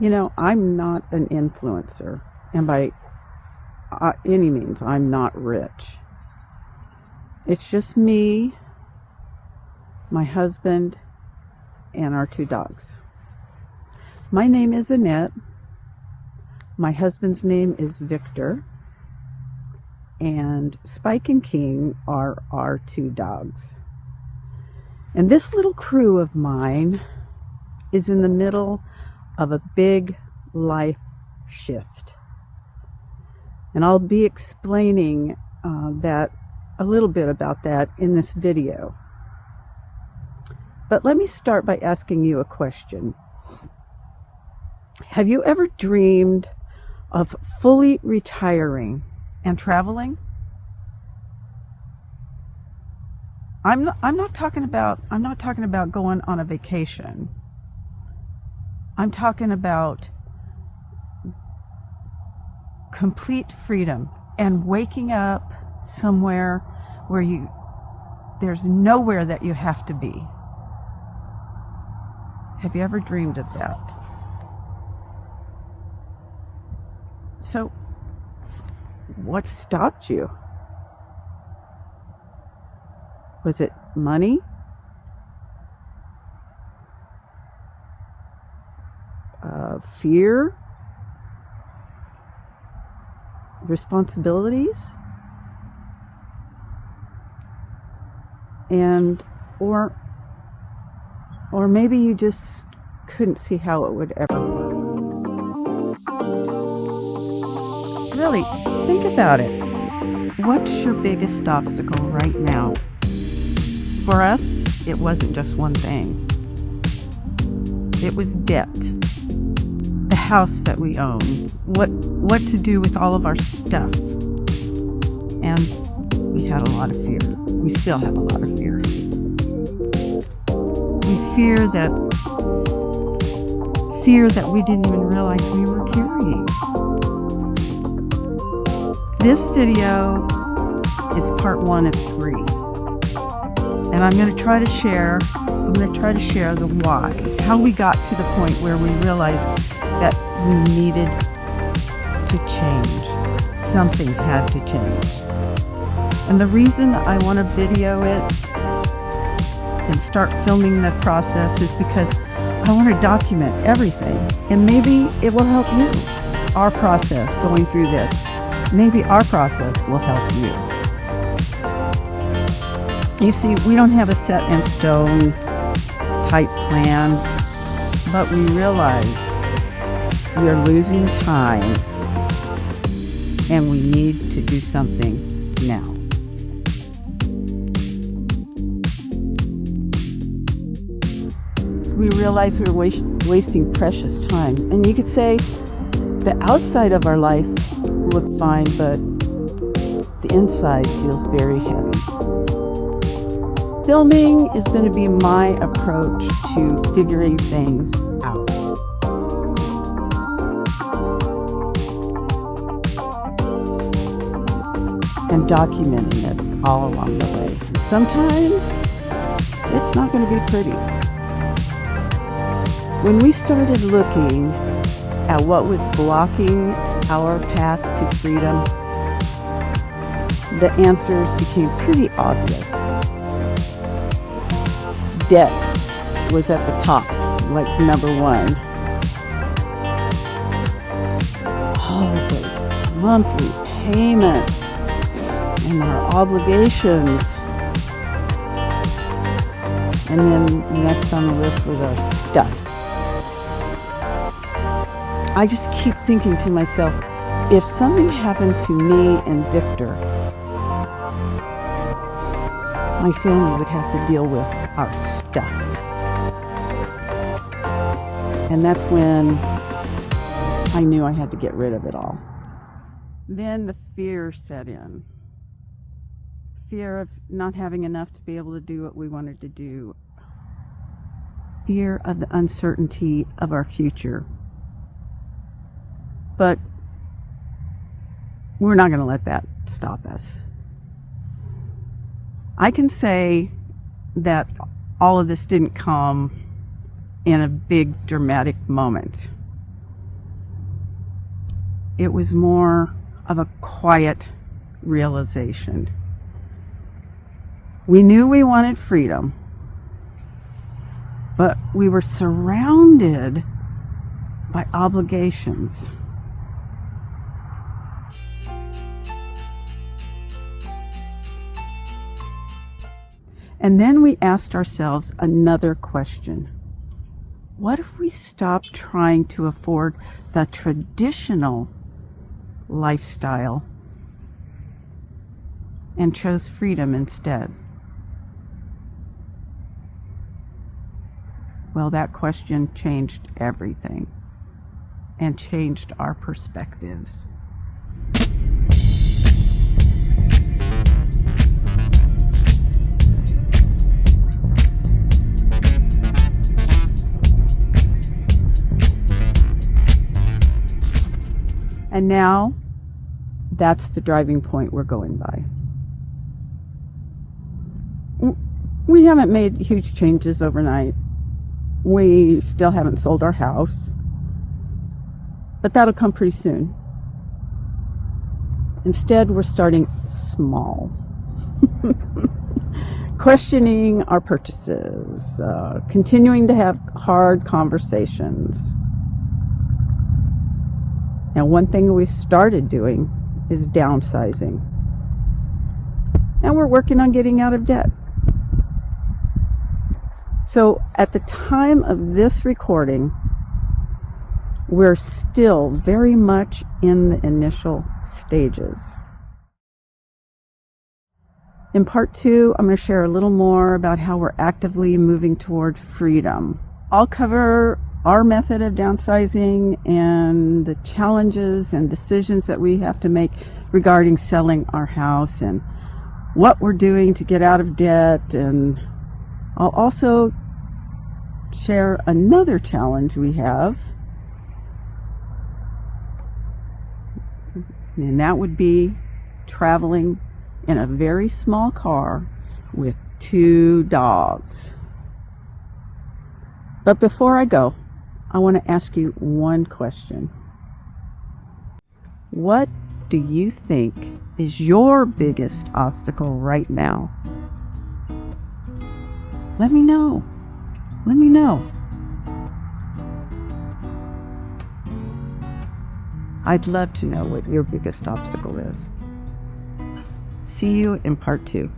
I'm not an influencer, and by any means, I'm not rich. It's just me, my husband, and our 2 dogs. My name is Annette. My husband's name is Victor. And Spike and King are our 2 dogs. And this little crew of mine is in the middle of a big life shift. And I'll be explaining that a little bit about that in this video. But let me start by asking you a question. Have you ever dreamed of fully retiring and traveling? I'm not talking about going on a vacation. I'm talking about complete freedom and waking up somewhere where there's nowhere that you have to be. Have you ever dreamed of that? So, what stopped you? Was it money? Fear? Responsibilities? Or maybe you just couldn't see how it would ever work. Really, think about it. What's your biggest obstacle right now? For us, it wasn't just one thing. It was debt. The house that we own. What to do with all of our stuff. And we had a lot of fear. We still have a lot of fear. We fear that we didn't even realize we were carrying. This video is part 1 of 3. And I'm going to try to share the why, how we got to the point where we realized that we needed to change. Something had to change. And the reason I want to video it and start filming the process is because I want to document everything. And maybe it will help you. Our process going through this. Maybe our process will help you. You see, we don't have a set in stone type plan, but we realize we are losing time and we need to do something now. We realize we're wasting precious time. And you could say the outside of our life looked fine, but the inside feels very heavy. Filming is going to be my approach to figuring things out. And documenting it all along the way. Sometimes it's not going to be pretty. When we started looking at what was blocking our path to freedom, the answers became pretty obvious. Debt was at the top, like number 1. All of those monthly payments and our obligations. And then next on the list was our stuff. I just keep thinking to myself, if something happened to me and Victor, my family would have to deal with our stuff. And that's when I knew I had to get rid of it all. Then the fear set in. Fear of not having enough to be able to do what we wanted to do. Fear of the uncertainty of our future. But we're not going to let that stop us. I can say that all of this didn't come in a big dramatic moment. it was more of a quiet realization. We knew we wanted freedom, but we were surrounded by obligations. And then we asked ourselves another question. What if we stopped trying to afford the traditional lifestyle and chose freedom instead? Well, that question changed everything and changed our perspectives. And now, that's the driving point we're going by. We haven't made huge changes overnight. We still haven't sold our house, but that'll come pretty soon. Instead, we're starting small. Questioning our purchases, continuing to have hard conversations. Now, one thing we started doing is downsizing. And we're working on getting out of debt. So at the time of this recording, we're still very much in the initial stages. In part 2, I'm going to share a little more about how we're actively moving toward freedom. I'll cover our method of downsizing and the challenges and decisions that we have to make regarding selling our house and what we're doing to get out of debt. And I'll also share another challenge we have, and that would be traveling in a very small car with 2 dogs. But before I go, I want to ask you one question. What do you think is your biggest obstacle right now? Let me know. Let me know. I'd love to know what your biggest obstacle is. See you in part 2.